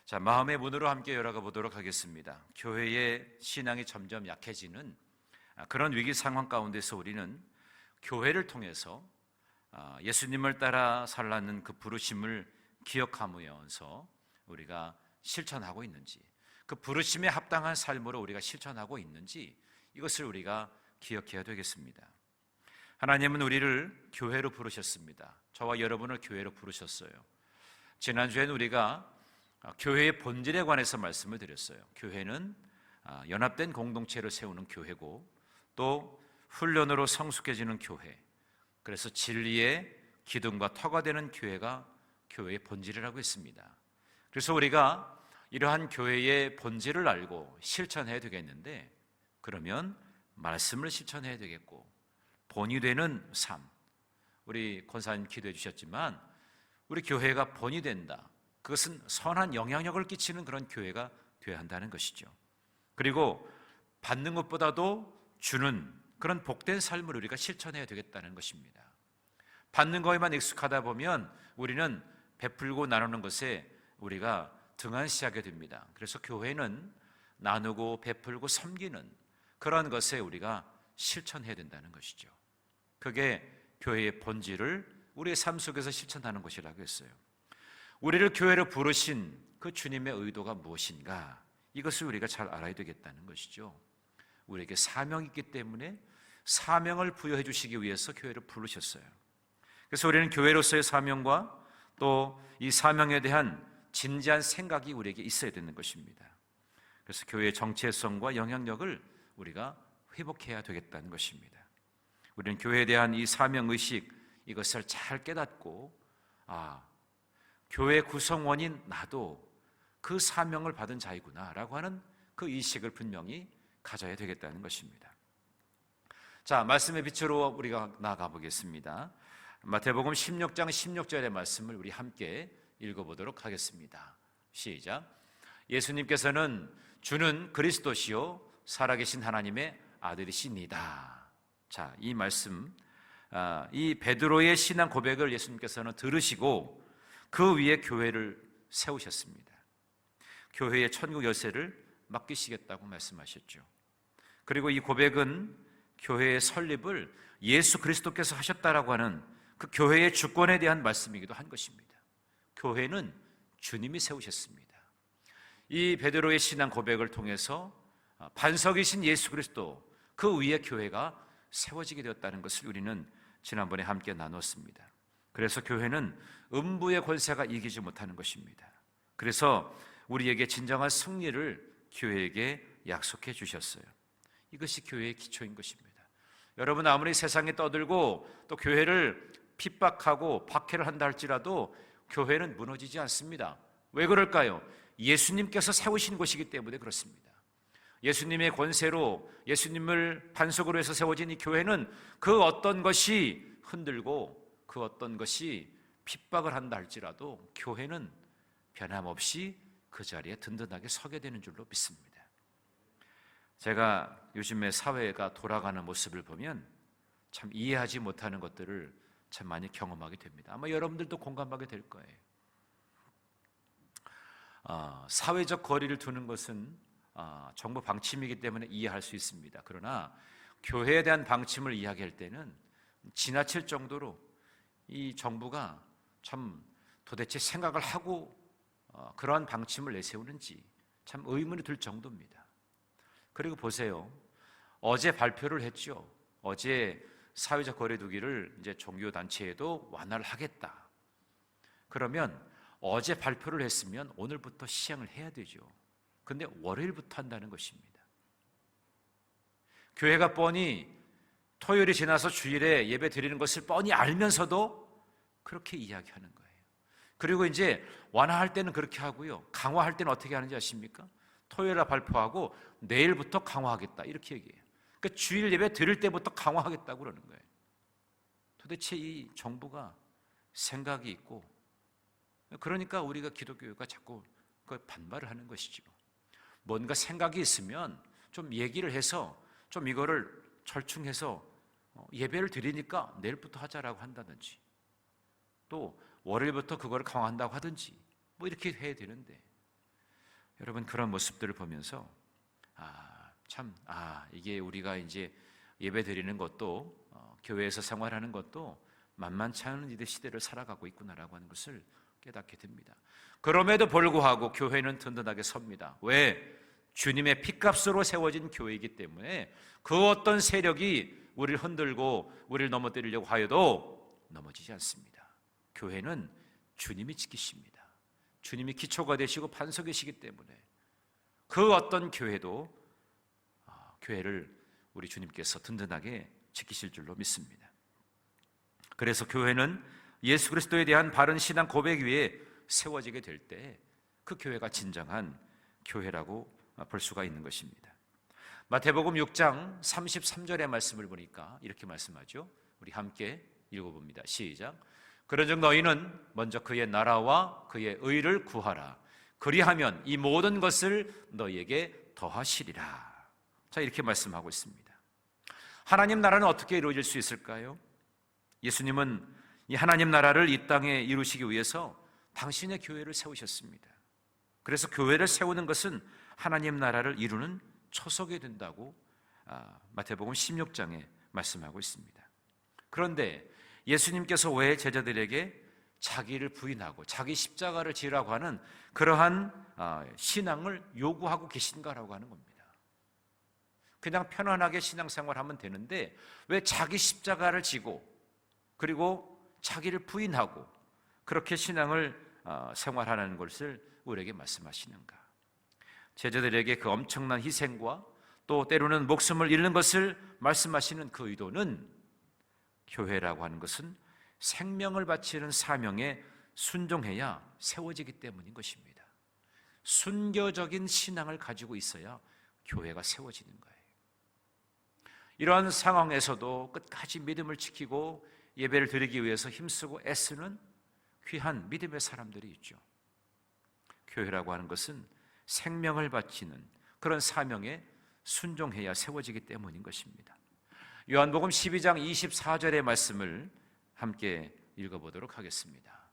자, 마음의 문으로 함께 열어가 보도록 하겠습니다. 교회의 신앙이 점점 약해지는 그런 위기 상황 가운데서 우리는 교회를 통해서 예수님을 따라 살라는 그 부르심을 기억하면서 우리가 실천하고 있는지, 그 부르심에 합당한 삶으로 우리가 실천하고 있는지, 이것을 우리가 기억해야 되겠습니다. 하나님은 우리를 교회로 부르셨습니다. 저와 여러분을 교회로 부르셨어요. 지난주에는 우리가 교회의 본질에 관해서 말씀을 드렸어요. 교회는 연합된 공동체를 세우는 교회고, 또 훈련으로 성숙해지는 교회, 그래서 진리의 기둥과 터가 되는 교회가 교회의 본질이라고 했습니다. 그래서 우리가 이러한 교회의 본질을 알고 실천해야 되겠는데, 그러면 말씀을 실천해야 되겠고, 본이 되는 삶, 우리 권사님 기도해 주셨지만 우리 교회가 본이 된다, 그것은 선한 영향력을 끼치는 그런 교회가 되어야 한다는 것이죠. 그리고 받는 것보다도 주는 그런 복된 삶을 우리가 실천해야 되겠다는 것입니다. 받는 거에만 익숙하다 보면 우리는 베풀고 나누는 것에 우리가 등한시하게 됩니다. 그래서 교회는 나누고 베풀고 섬기는 그런 것에 우리가 실천해야 된다는 것이죠. 그게 교회의 본질을 우리의 삶 속에서 실천하는 것이라고 했어요. 우리를 교회로 부르신 그 주님의 의도가 무엇인가, 이것을 우리가 잘 알아야 되겠다는 것이죠. 우리에게 사명이 있기 때문에 사명을 부여해 주시기 위해서 교회를 부르셨어요. 그래서 우리는 교회로서의 사명과 또 이 사명에 대한 진지한 생각이 우리에게 있어야 되는 것입니다. 그래서 교회의 정체성과 영향력을 우리가 회복해야 되겠다는 것입니다. 우리는 교회에 대한 이 사명의식, 이것을 잘 깨닫고, 교회 구성원인 나도 그 사명을 받은 자이구나 라고 하는 그 의식을 분명히 가져야 되겠다는 것입니다. 자, 말씀의 빛으로 우리가 나아가 보겠습니다. 마태복음 16장 16절의 말씀을 우리 함께 읽어보도록 하겠습니다. 시작. 예수님께서는 주는 그리스도시요 살아계신 하나님의 아들이시니다. 자, 이 말씀, 이 베드로의 신앙 고백을 예수님께서는 들으시고 그 위에 교회를 세우셨습니다. 교회의 천국 열쇠를 맡기시겠다고 말씀하셨죠. 그리고 이 고백은 교회의 설립을 예수 그리스도께서 하셨다라고 하는 그 교회의 주권에 대한 말씀이기도 한 것입니다. 교회는 주님이 세우셨습니다. 이 베드로의 신앙 고백을 통해서 반석이신 예수 그리스도, 그 위에 교회가 세워지게 되었다는 것을 우리는 지난번에 함께 나눴습니다. 그래서 교회는 음부의 권세가 이기지 못하는 것입니다. 그래서 우리에게 진정한 승리를 교회에게 약속해 주셨어요. 이것이 교회의 기초인 것입니다. 여러분, 아무리 세상에 떠들고 또 교회를 핍박하고 박해를 한다 할지라도 교회는 무너지지 않습니다. 왜 그럴까요? 예수님께서 세우신 곳이기 때문에 그렇습니다. 예수님의 권세로, 예수님을 반석으로 해서 세워진 이 교회는 그 어떤 것이 흔들고 그 어떤 것이 핍박을 한다 할지라도 교회는 변함없이 그 자리에 든든하게 서게 되는 줄로 믿습니다. 제가 요즘에 사회가 돌아가는 모습을 보면 참 이해하지 못하는 것들을 참 많이 경험하게 됩니다. 아마 여러분들도 공감하게 될 거예요. 사회적 거리를 두는 것은 정부 방침이기 때문에 이해할 수 있습니다. 그러나 교회에 대한 방침을 이야기할 때는 지나칠 정도로 이 정부가 참 도대체 생각을 하고 그러한 방침을 내세우는지 참 의문이 들 정도입니다. 그리고 보세요. 어제 발표를 했죠. 어제 사회적 거리두기를 이제 종교단체에도 완화를 하겠다. 그러면 어제 발표를 했으면 오늘부터 시행을 해야 되죠. 근데 월요일부터 한다는 것입니다. 교회가 뻔히 토요일이 지나서 주일에 예배 드리는 것을 뻔히 알면서도 그렇게 이야기하는 거예요. 그리고 이제 완화할 때는 그렇게 하고요, 강화할 때는 어떻게 하는지 아십니까? 토요일에 발표하고 내일부터 강화하겠다, 이렇게 얘기해요. 그러니까 주일 예배 드릴 때부터 강화하겠다고 그러는 거예요. 도대체 이 정부가 생각이 있고, 그러니까 우리가 기독교가 자꾸 반발을 하는 것이죠. 뭔가 생각이 있으면 좀 얘기를 해서 좀 이거를 절충해서 예배를 드리니까 내일부터 하자라고 한다든지, 또 월요일부터 그거를 강화한다고 하든지 뭐 이렇게 해야 되는데, 여러분, 그런 모습들을 보면서 이게 우리가 이제 예배 드리는 것도 교회에서 생활하는 것도 만만치 않은 시대를 살아가고 있구나라고 하는 것을 깨닫게 됩니다. 그럼에도 불구하고 교회는 든든하게 섭니다. 왜? 주님의 피값으로 세워진 교회이기 때문에 그 어떤 세력이 우리를 흔들고 우리를 넘어뜨리려고 하여도 넘어지지 않습니다. 교회는 주님이 지키십니다. 주님이 기초가 되시고 반석이시기 때문에 그 어떤 교회도 교회를 우리 주님께서 든든하게 지키실 줄로 믿습니다. 그래서 교회는 예수 그리스도에 대한 바른 신앙 고백 위에 세워지게 될 때 그 교회가 진정한 교회라고 볼 수가 있는 것입니다. 마태복음 6장 33절의 말씀을 보니까 이렇게 말씀하죠. 우리 함께 읽어봅니다. 시작. 그런즉 너희는 먼저 그의 나라와 그의 의를 구하라. 그리하면 이 모든 것을 너희에게 더하시리라. 자, 이렇게 말씀하고 있습니다. 하나님 나라는 어떻게 이루어질 수 있을까요? 예수님은 이 하나님 나라를 이 땅에 이루시기 위해서 당신의 교회를 세우셨습니다. 그래서 교회를 세우는 것은 하나님 나라를 이루는 초석이 된다고 마태복음 16장에 말씀하고 있습니다. 그런데 예수님께서 왜 제자들에게 자기를 부인하고 자기 십자가를 지라고 하는 그러한 신앙을 요구하고 계신가라고 하는 겁니다. 그냥 편안하게 신앙생활하면 되는데 왜 자기 십자가를 지고 그리고 자기를 부인하고 그렇게 신앙을 생활하는 것을 우리에게 말씀하시는가? 제자들에게 그 엄청난 희생과 또 때로는 목숨을 잃는 것을 말씀하시는 그 의도는 교회라고 하는 것은 생명을 바치는 사명에 순종해야 세워지기 때문인 것입니다. 순교적인 신앙을 가지고 있어야 교회가 세워지는 거예요. 이러한 상황에서도 끝까지 믿음을 지키고 예배를 드리기 위해서 힘쓰고 애쓰는 귀한 믿음의 사람들이 있죠. 교회라고 하는 것은 생명을 바치는 그런 사명에 순종해야 세워지기 때문인 것입니다. 요한복음 12장 24절의 말씀을 함께 읽어보도록 하겠습니다.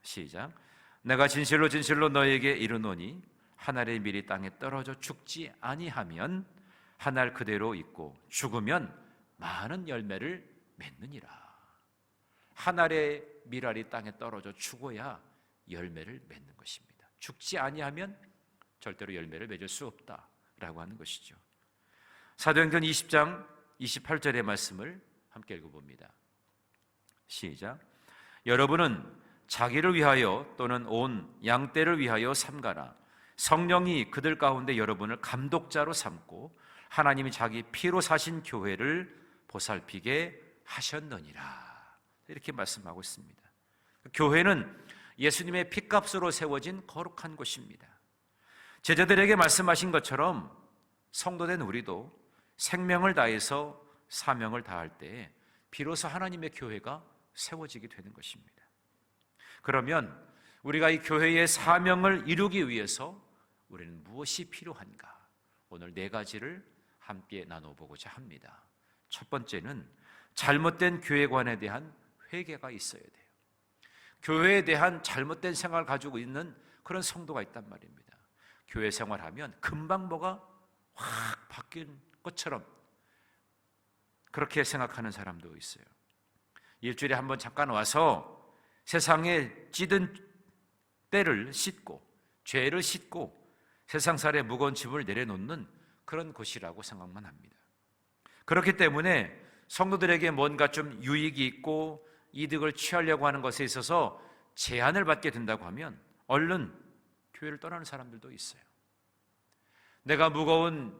시작. 내가 진실로 진실로 너에게 이르노니 한 알의 밀이 땅에 떨어져 죽지 아니하면 한 알 그대로 있고 죽으면 많은 열매를 맺느니라. 한 알의 밀알이 땅에 떨어져 죽어야 열매를 맺는 것입니다. 죽지 아니하면 절대로 열매를 맺을 수 없다라고 하는 것이죠. 사도행전 20장 28절의 말씀을 함께 읽어봅니다. 시작. 여러분은 자기를 위하여 또는 온 양떼를 위하여 삼가라. 성령이 그들 가운데 여러분을 감독자로 삼고 하나님이 자기 피로 사신 교회를 보살피게 하셨느니라. 이렇게 말씀하고 있습니다. 교회는 예수님의 피값으로 세워진 거룩한 곳입니다. 제자들에게 말씀하신 것처럼 성도된 우리도 생명을 다해서 사명을 다할 때 비로소 하나님의 교회가 세워지게 되는 것입니다. 그러면 우리가 이 교회의 사명을 이루기 위해서 우리는 무엇이 필요한가? 오늘 4가지를 함께 나눠보고자 합니다. 첫 번째는 잘못된 교회관에 대한 회개가 있어야 돼요. 교회에 대한 잘못된 생각을 가지고 있는 그런 성도가 있단 말입니다. 교회 생활하면 금방 뭐가 확 바뀐 것처럼 그렇게 생각하는 사람도 있어요. 일주일에 한 번 잠깐 와서 세상에 찌든 때를 씻고 죄를 씻고 세상살의 무거운 짐을 내려놓는 그런 곳이라고 생각만 합니다. 그렇기 때문에 성도들에게 뭔가 좀 유익이 있고 이득을 취하려고 하는 것에 있어서 제한을 받게 된다고 하면 얼른 교회를 떠나는 사람들도 있어요. 내가 무거운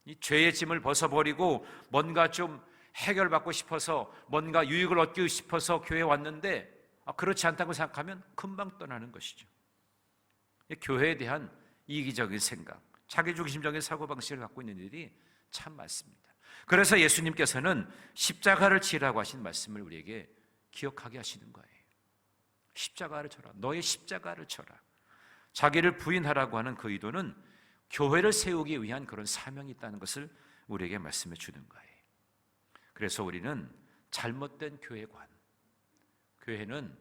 이 죄의 짐을 벗어버리고 뭔가 좀 해결받고 싶어서 뭔가 유익을 얻기 싶어서 교회에 왔는데 그렇지 않다고 생각하면 금방 떠나는 것이죠. 교회에 대한 이기적인 생각, 자기중심적인 사고방식을 갖고 있는 일이 참 많습니다. 그래서 예수님께서는 십자가를 지라고 하신 말씀을 우리에게 기억하게 하시는 거예요. 십자가를 져라. 너의 십자가를 져라. 자기를 부인하라고 하는 그 의도는 교회를 세우기 위한 그런 사명이 있다는 것을 우리에게 말씀해 주는 거예요. 그래서 우리는 잘못된 교회관, 교회는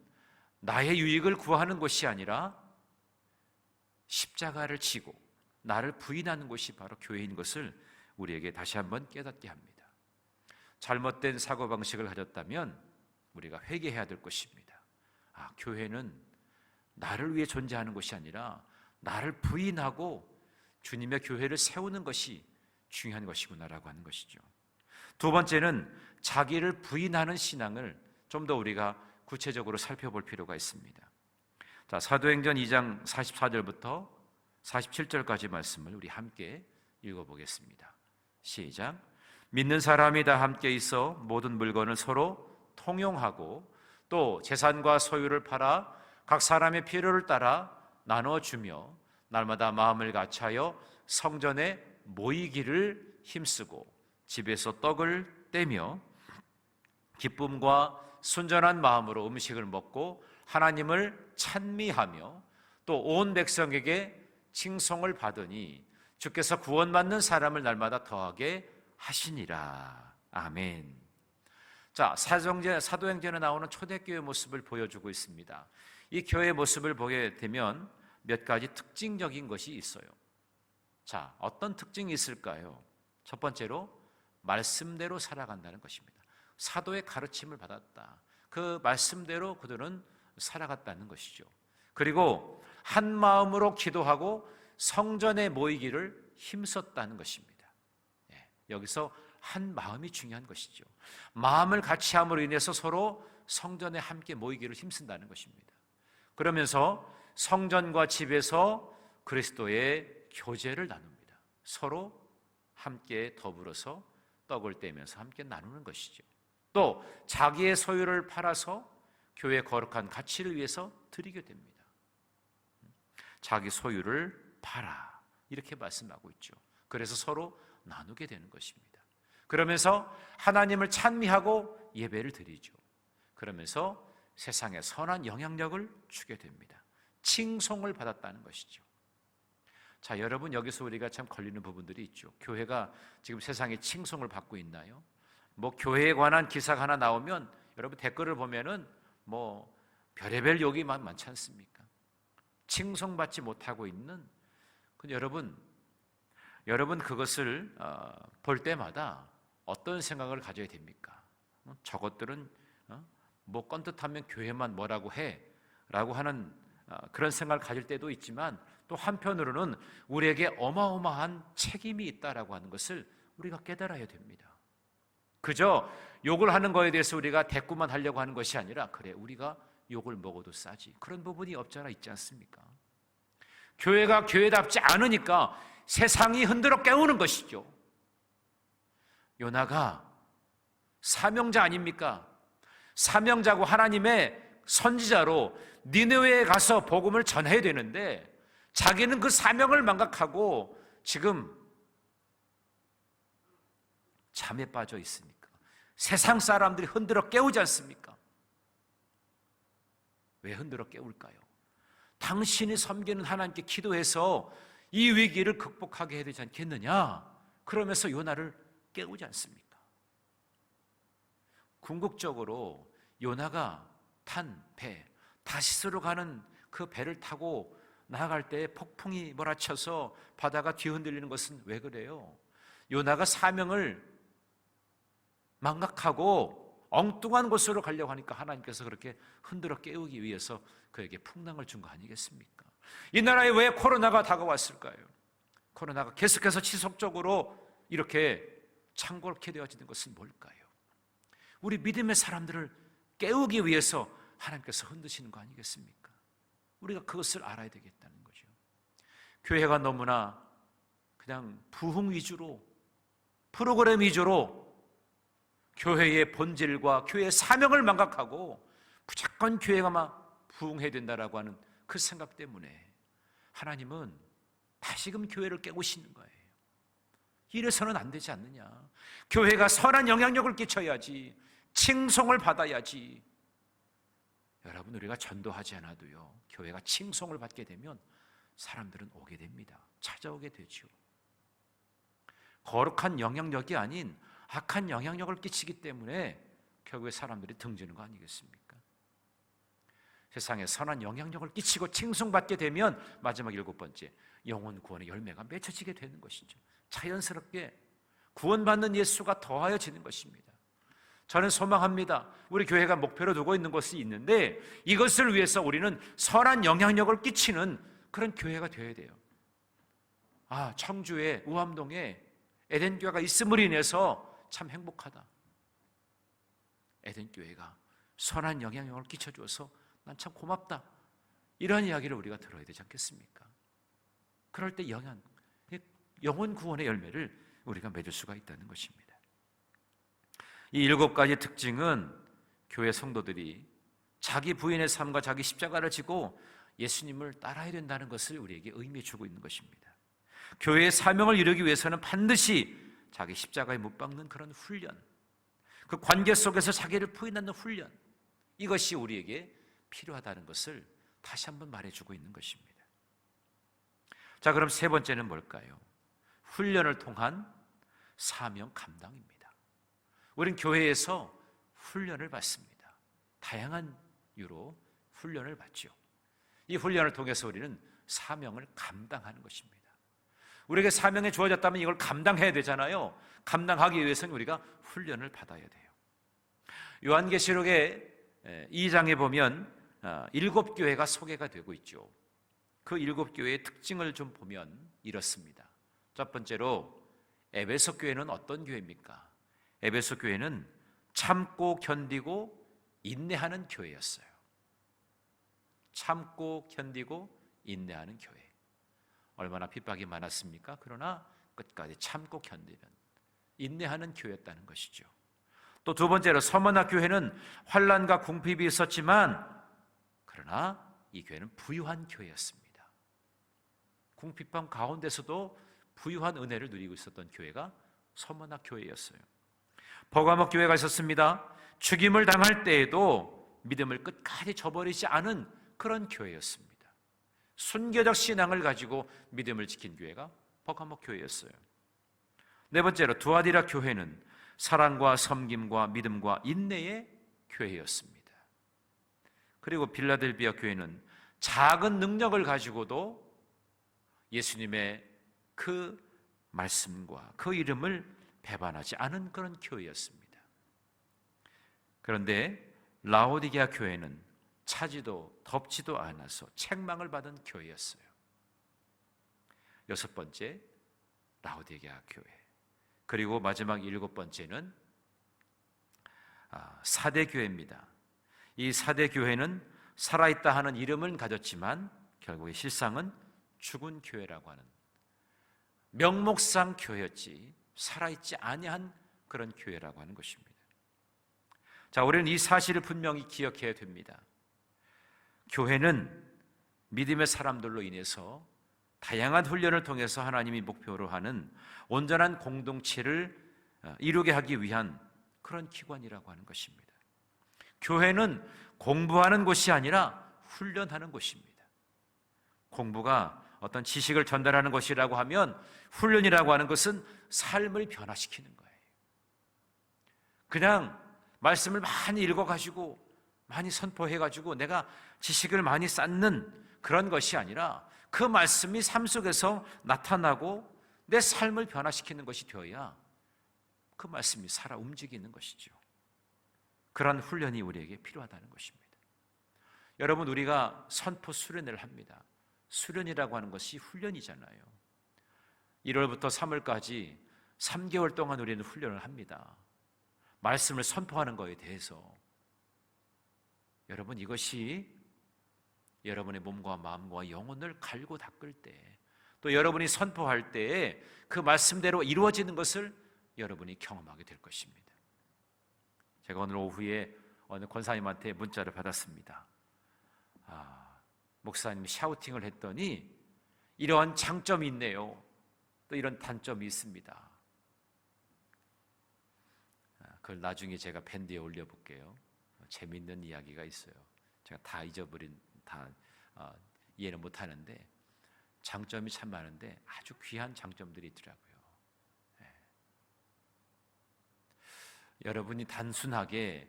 나의 유익을 구하는 곳이 아니라 십자가를 지고 나를 부인하는 곳이 바로 교회인 것을 우리에게 다시 한번 깨닫게 합니다. 잘못된 사고방식을 가졌다면 우리가 회개해야 될 것입니다. 교회는 나를 위해 존재하는 것이 아니라 나를 부인하고 주님의 교회를 세우는 것이 중요한 것이구나라고 하는 것이죠. 두 번째는 자기를 부인하는 신앙을 좀 더 우리가 구체적으로 살펴볼 필요가 있습니다. 자, 사도행전 2장 44절부터 47절까지 말씀을 우리 함께 읽어보겠습니다. 시작. 믿는 사람이 다 함께 있어 모든 물건을 서로 통용하고 또 재산과 소유를 팔아 각 사람의 필요를 따라 나눠주며 날마다 마음을 같이하여 성전에 모이기를 힘쓰고 집에서 떡을 떼며 기쁨과 순전한 마음으로 음식을 먹고 하나님을 찬미하며 또 온 백성에게 칭송을 받으니 주께서 구원받는 사람을 날마다 더하게 하시니라. 아멘. 자, 사도행전에 나오는 초대교회 모습을 보여주고 있습니다. 이 교회의 모습을 보게 되면 몇 가지 특징적인 것이 있어요. 자, 어떤 특징이 있을까요? 첫 번째로 말씀대로 살아간다는 것입니다. 사도의 가르침을 받았다. 그 말씀대로 그들은 살아갔다는 것이죠. 그리고 한 마음으로 기도하고 성전에 모이기를 힘썼다는 것입니다. 여기서 한 마음이 중요한 것이죠. 마음을 같이 함으로 인해서 서로 성전에 함께 모이기를 힘쓴다는 것입니다. 그러면서 성전과 집에서 그리스도의 교제를 나눕니다. 서로 함께 더불어서 떡을 떼면서 함께 나누는 것이죠. 또 자기의 소유를 팔아서 교회의 거룩한 가치를 위해서 드리게 됩니다. 자기 소유를 팔아 이렇게 말씀하고 있죠. 그래서 서로 나누게 되는 것입니다. 그러면서 하나님을 찬미하고 예배를 드리죠. 그러면서 세상에 선한 영향력을 주게 됩니다. 칭송을 받았다는 것이죠. 자, 여러분, 여기서 우리가 참 걸리는 부분들이 있죠. 교회가 지금 세상에 칭송을 받고 있나요? 교회에 관한 기사가 하나 나오면 여러분 댓글을 보면은 별의별 욕이 많지 않습니까? 칭송받지 못하고 있는. 근데 여러분 그것을 볼 때마다 어떤 생각을 가져야 됩니까? 저것들은 껌듯하면 교회만 뭐라고 해 라고 하는 그런 생각을 가질 때도 있지만 또 한편으로는 우리에게 어마어마한 책임이 있다라고 하는 것을 우리가 깨달아야 됩니다. 그저 욕을 하는 거에 대해서 우리가 대꾸만 하려고 하는 것이 아니라 그래 우리가 욕을 먹어도 싸지 그런 부분이 없잖아 있지 않습니까? 교회가 교회답지 않으니까 세상이 흔들어 깨우는 것이죠. 요나가 사명자 아닙니까? 사명자고 하나님의 선지자로 니느웨에 가서 복음을 전해야 되는데 자기는 그 사명을 망각하고 지금 잠에 빠져 있으니까 세상 사람들이 흔들어 깨우지 않습니까? 왜 흔들어 깨울까요? 당신이 섬기는 하나님께 기도해서 이 위기를 극복하게 해야 되지 않겠느냐? 그러면서 요나를 깨우지 않습니까? 궁극적으로 요나가 탄 배, 다시스로 가는 그 배를 타고 나아갈 때 폭풍이 몰아쳐서 바다가 뒤흔들리는 것은 왜 그래요? 요나가 사명을 망각하고 엉뚱한 곳으로 가려고 하니까 하나님께서 그렇게 흔들어 깨우기 위해서 그에게 풍랑을 준 거 아니겠습니까? 이 나라에 왜 코로나가 다가왔을까요? 코로나가 계속해서 지속적으로 이렇게 창궐케 되어지는 것은 뭘까요? 우리 믿음의 사람들을 깨우기 위해서 하나님께서 흔드시는 거 아니겠습니까? 우리가 그것을 알아야 되겠다는 거죠. 교회가 너무나 그냥 부흥 위주로 프로그램 위주로 교회의 본질과 교회의 사명을 망각하고 무조건 교회가 막 부흥해야 된다라고 하는 그 생각 때문에 하나님은 다시금 교회를 깨우시는 거예요. 이래서는 안 되지 않느냐. 교회가 선한 영향력을 끼쳐야지, 칭송을 받아야지. 여러분, 우리가 전도하지 않아도요, 교회가 칭송을 받게 되면 사람들은 오게 됩니다. 찾아오게 되죠. 거룩한 영향력이 아닌 악한 영향력을 끼치기 때문에 결국에 사람들이 등지는 거 아니겠습니까? 세상에 선한 영향력을 끼치고 칭송받게 되면 마지막 7번째, 영혼 구원의 열매가 맺혀지게 되는 것이죠. 자연스럽게 구원받는 예수가 더하여지는 것입니다. 저는 소망합니다. 우리 교회가 목표로 두고 있는 것이 있는데 이것을 위해서 우리는 선한 영향력을 끼치는 그런 교회가 되어야 돼요. 청주에 우암동에 에덴교회가 있음으로 인해서 참 행복하다. 에덴교회가 선한 영향력을 끼쳐줘서 난 참 고맙다. 이런 이야기를 우리가 들어야 되지 않겠습니까? 그럴 때 영혼 구원의 열매를 우리가 맺을 수가 있다는 것입니다. 이 7가지 특징은 교회 성도들이 자기 부인의 삶과 자기 십자가를 지고 예수님을 따라야 된다는 것을 우리에게 의미해 주고 있는 것입니다. 교회의 사명을 이루기 위해서는 반드시 자기 십자가에 못 박는 그런 훈련, 그 관계 속에서 자기를 부인하는 훈련, 이것이 우리에게 필요하다는 것을 다시 한번 말해주고 있는 것입니다. 자, 그럼 세 번째는 뭘까요? 훈련을 통한 사명 감당입니다. 우린 교회에서 훈련을 받습니다. 다양한 이유로 훈련을 받죠. 이 훈련을 통해서 우리는 사명을 감당하는 것입니다. 우리에게 사명이 주어졌다면 이걸 감당해야 되잖아요. 감당하기 위해서는 우리가 훈련을 받아야 돼요. 요한계시록의 2장에 보면 7교회가 소개가 되고 있죠. 그 7교회의 특징을 좀 보면 이렇습니다. 첫 번째로 에베소 교회는 어떤 교회입니까? 에베소 교회는 참고 견디고 인내하는 교회였어요. 참고 견디고 인내하는 교회. 얼마나 핍박이 많았습니까? 그러나 끝까지 참고 견디는, 인내하는 교회였다는 것이죠. 또 두 번째로 서머나 교회는 환난과 궁핍이 있었지만 그러나 이 교회는 부유한 교회였습니다. 궁핍함 가운데서도 부유한 은혜를 누리고 있었던 교회가 서머나 교회였어요. 버가모 교회가 있었습니다. 죽임을 당할 때에도 믿음을 끝까지 저버리지 않은 그런 교회였습니다. 순교적 신앙을 가지고 믿음을 지킨 교회가 버가모 교회였어요. 네 번째로 두아디라 교회는 사랑과 섬김과 믿음과 인내의 교회였습니다. 그리고 빌라델비아 교회는 작은 능력을 가지고도 예수님의 그 말씀과 그 이름을 배반하지 않은 그런 교회였습니다. 그런데 라오디게아 교회는 차지도 덥지도 않아서 책망을 받은 교회였어요. 6번째, 라오디게아 교회. 그리고 마지막 7번째는 사대 교회입니다. 이 사대 교회는 살아있다 하는 이름은 가졌지만 결국에 실상은 죽은 교회라고 하는, 명목상 교회였지 살아있지 아니한 그런 교회라고 하는 것입니다. 자, 우리는 이 사실을 분명히 기억해야 됩니다. 교회는 믿음의 사람들로 인해서 다양한 훈련을 통해서 하나님이 목표로 하는 온전한 공동체를 이루게 하기 위한 그런 기관이라고 하는 것입니다. 교회는 공부하는 곳이 아니라 훈련하는 곳입니다. 공부가 어떤 지식을 전달하는 것이라고 하면 훈련이라고 하는 것은 삶을 변화시키는 거예요. 그냥 말씀을 많이 읽어가지고 많이 선포해가지고 내가 지식을 많이 쌓는 그런 것이 아니라 그 말씀이 삶 속에서 나타나고 내 삶을 변화시키는 것이 되어야 그 말씀이 살아 움직이는 것이죠. 그런 훈련이 우리에게 필요하다는 것입니다. 여러분, 우리가 선포 수련을 합니다. 수련이라고 하는 것이 훈련이잖아요. 1월부터 3월까지 3개월 동안 우리는 훈련을 합니다. 말씀을 선포하는 것에 대해서. 여러분, 이것이 여러분의 몸과 마음과 영혼을 갈고 닦을 때, 또 여러분이 선포할 때에 그 말씀대로 이루어지는 것을 여러분이 경험하게 될 것입니다. 제가 오늘 오후에 어느 권사님한테 문자를 받았습니다. 목사님이 샤우팅을 했더니 이러한 장점이 있네요. 또 이런 단점이 있습니다. 그걸 나중에 제가 밴드에 올려볼게요. 재미있는 이야기가 있어요. 제가 다 이해는 못하는데 장점이 참 많은데 아주 귀한 장점들이 있더라고요. 여러분이 단순하게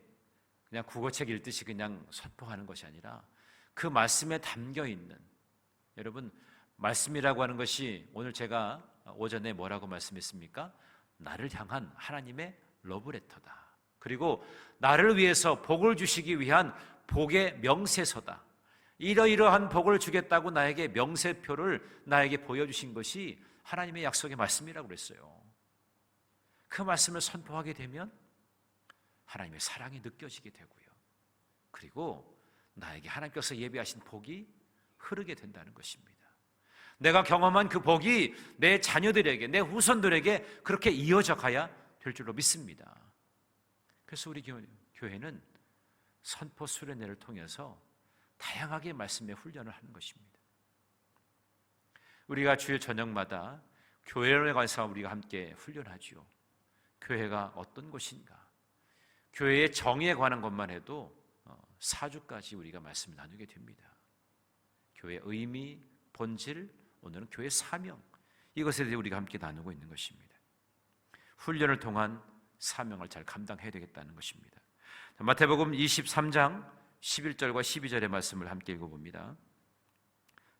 그냥 국어책 읽듯이 그냥 선포하는 것이 아니라 그 말씀에 담겨 있는, 여러분, 말씀이라고 하는 것이 오늘 제가 오전에 뭐라고 말씀했습니까? 나를 향한 하나님의 러브레터다. 그리고 나를 위해서 복을 주시기 위한 복의 명세서다. 이러이러한 복을 주겠다고 나에게 명세표를 나에게 보여주신 것이 하나님의 약속의 말씀이라고 그랬어요. 그 말씀을 선포하게 되면 하나님의 사랑이 느껴지게 되고요. 그리고 나에게 하나님께서 예비하신 복이 흐르게 된다는 것입니다. 내가 경험한 그 복이 내 자녀들에게, 내 후손들에게 그렇게 이어져 가야 될 줄로 믿습니다. 그래서 우리 교회는 선포 수련회를 통해서 다양하게 말씀의 훈련을 하는 것입니다. 우리가 주일 저녁마다 교회에 가서 우리가 함께 훈련하죠. 교회가 어떤 곳인가, 교회의 정의에 관한 것만 해도 4주까지 우리가 말씀을 나누게 됩니다. 교회의 의미, 본질, 오늘은 교회의 사명, 이것에 대해 우리가 함께 나누고 있는 것입니다. 훈련을 통한 사명을 잘 감당해야 되겠다는 것입니다. 마태복음 23장 11절과 12절의 말씀을 함께 읽어봅니다.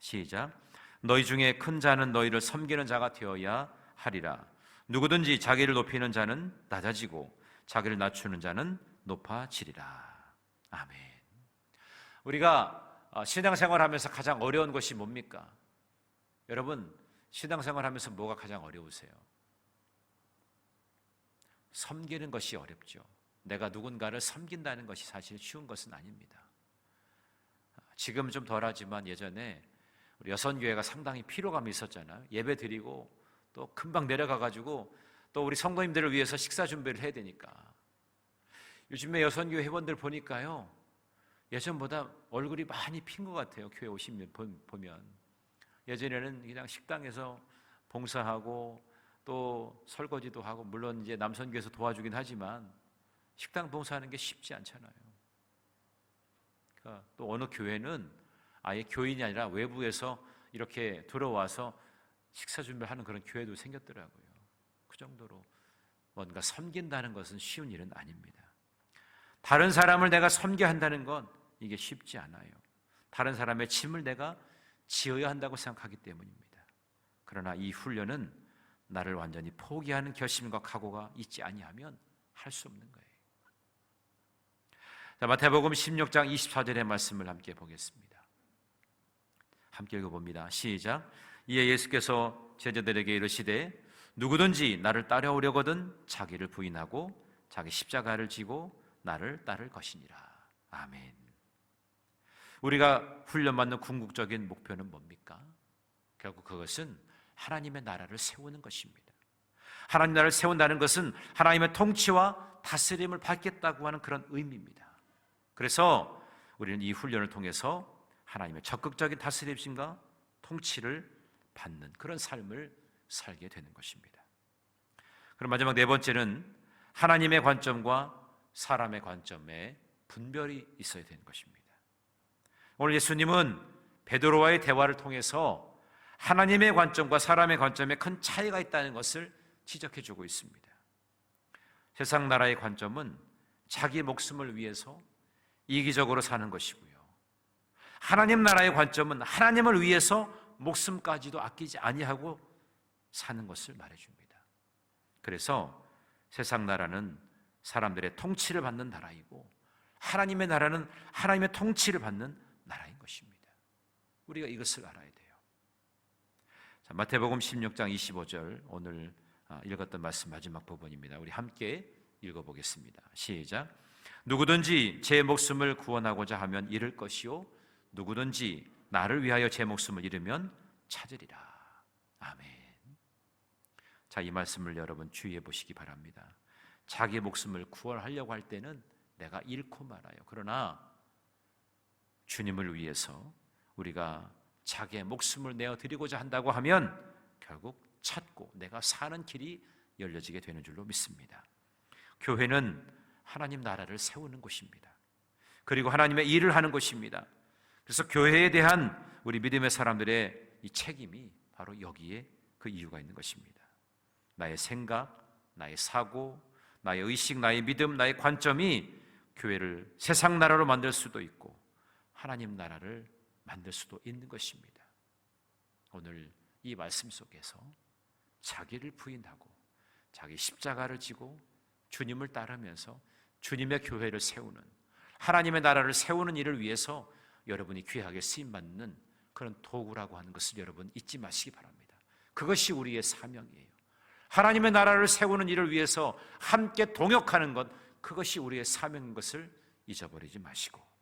시작. 너희 중에 큰 자는 너희를 섬기는 자가 되어야 하리라. 누구든지 자기를 높이는 자는 낮아지고 자기를 낮추는 자는 높아지리라. 아멘. 우리가 신앙생활하면서 가장 어려운 것이 뭡니까? 여러분, 신앙생활하면서 뭐가 가장 어려우세요? 섬기는 것이 어렵죠. 내가 누군가를 섬긴다는 것이 사실 쉬운 것은 아닙니다. 지금 좀 덜하지만 예전에 우리 여선교회가 상당히 피로감이 있었잖아요. 예배 드리고 또 금방 내려가가지고 또 우리 성도님들을 위해서 식사 준비를 해야 되니까. 요즘에 여선교회 회원들 보니까요, 예전보다 얼굴이 많이 핀 것 같아요. 교회 오시면 보면. 예전에는 그냥 식당에서 봉사하고 또 설거지도 하고, 물론 이제 남선교에서 도와주긴 하지만 식당 봉사하는 게 쉽지 않잖아요. 그러니까 또 어느 교회는 아예 교인이 아니라 외부에서 이렇게 들어와서 식사 준비를 하는 그런 교회도 생겼더라고요. 그 정도로 뭔가 섬긴다는 것은 쉬운 일은 아닙니다. 다른 사람을 내가 섬겨야 한다는 건 이게 쉽지 않아요. 다른 사람의 짐을 내가 지어야 한다고 생각하기 때문입니다. 그러나 이 훈련은 나를 완전히 포기하는 결심과 각오가 있지 아니하면 할 수 없는 거예요. 자, 마태복음 16장 24절의 말씀을 함께 보겠습니다. 함께 읽어봅니다. 시작. 이에 예수께서 제자들에게 이르시되 누구든지 나를 따라오려거든 자기를 부인하고 자기 십자가를 지고 나를 따를 것이니라. 아멘. 우리가 훈련받는 궁극적인 목표는 뭡니까? 결국 그것은 하나님의 나라를 세우는 것입니다. 하나님 나라를 세운다는 것은 하나님의 통치와 다스림을 받겠다고 하는 그런 의미입니다. 그래서 우리는 이 훈련을 통해서 하나님의 적극적인 다스림과 통치를 받는 그런 삶을 살게 되는 것입니다. 그럼 마지막 네 번째는 하나님의 관점과 사람의 관점에 분별이 있어야 되는 것입니다. 오늘 예수님은 베드로와의 대화를 통해서 하나님의 관점과 사람의 관점에 큰 차이가 있다는 것을 지적해 주고 있습니다. 세상 나라의 관점은 자기 목숨을 위해서 이기적으로 사는 것이고요, 하나님 나라의 관점은 하나님을 위해서 목숨까지도 아끼지 아니하고 사는 것을 말해줍니다. 그래서 세상 나라는 사람들의 통치를 받는 나라이고 하나님의 나라는 하나님의 통치를 받는 나라인 것입니다. 우리가 이것을 알아야 돼요. 자, 마태복음 16장 25절, 오늘 읽었던 말씀 마지막 부분입니다. 우리 함께 읽어보겠습니다. 시작. 누구든지 제 목숨을 구원하고자 하면 잃을 것이요 누구든지 나를 위하여 제 목숨을 잃으면 찾으리라. 아멘. 자, 이 말씀을 여러분 주의해 보시기 바랍니다. 자기 목숨을 구원하려고 할 때는 내가 잃고 말아요. 그러나 주님을 위해서 우리가 자기의 목숨을 내어드리고자 한다고 하면 결국 찾고 내가 사는 길이 열려지게 되는 줄로 믿습니다. 교회는 하나님 나라를 세우는 곳입니다. 그리고 하나님의 일을 하는 곳입니다. 그래서 교회에 대한 우리 믿음의 사람들의 이 책임이 바로 여기에 그 이유가 있는 것입니다. 나의 생각, 나의 사고, 나의 의식, 나의 믿음, 나의 관점이 교회를 세상 나라로 만들 수도 있고 하나님 나라를 만들 수도 있는 것입니다. 오늘 이 말씀 속에서 자기를 부인하고 자기 십자가를 지고 주님을 따르면서 주님의 교회를 세우는, 하나님의 나라를 세우는 일을 위해서 여러분이 귀하게 쓰임받는 그런 도구라고 하는 것을 여러분 잊지 마시기 바랍니다. 그것이 우리의 사명이에요. 하나님의 나라를 세우는 일을 위해서 함께 동역하는 것, 그것이 우리의 사명인 것을 잊어버리지 마시고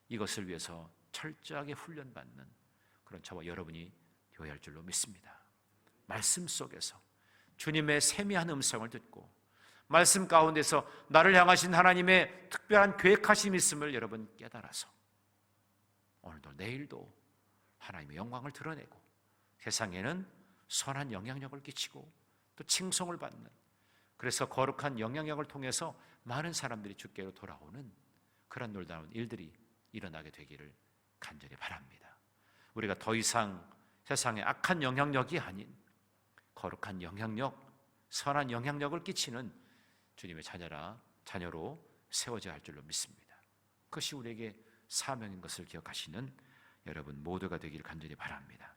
이것을 위해서 철저하게 훈련받는 그런 저와 여러분이 되어야 할 줄로 믿습니다. 말씀 속에서 주님의 세미한 음성을 듣고 말씀 가운데서 나를 향하신 하나님의 특별한 계획하심이 있음을 여러분 깨달아서 오늘도 내일도 하나님의 영광을 드러내고 세상에는 선한 영향력을 끼치고 또 칭송을 받는, 그래서 거룩한 영향력을 통해서 많은 사람들이 주께로 돌아오는 그런 놀라운 일들이 일어나게 되기를 간절히 바랍니다. 우리가 더 이상 세상에 악한 영향력이 아닌 거룩한 영향력, 선한 영향력을 끼치는 주님의 자녀로 세워져야 할 줄로 믿습니다. 그것이 우리에게 사명인 것을 기억하시는 여러분 모두가 되기를 간절히 바랍니다.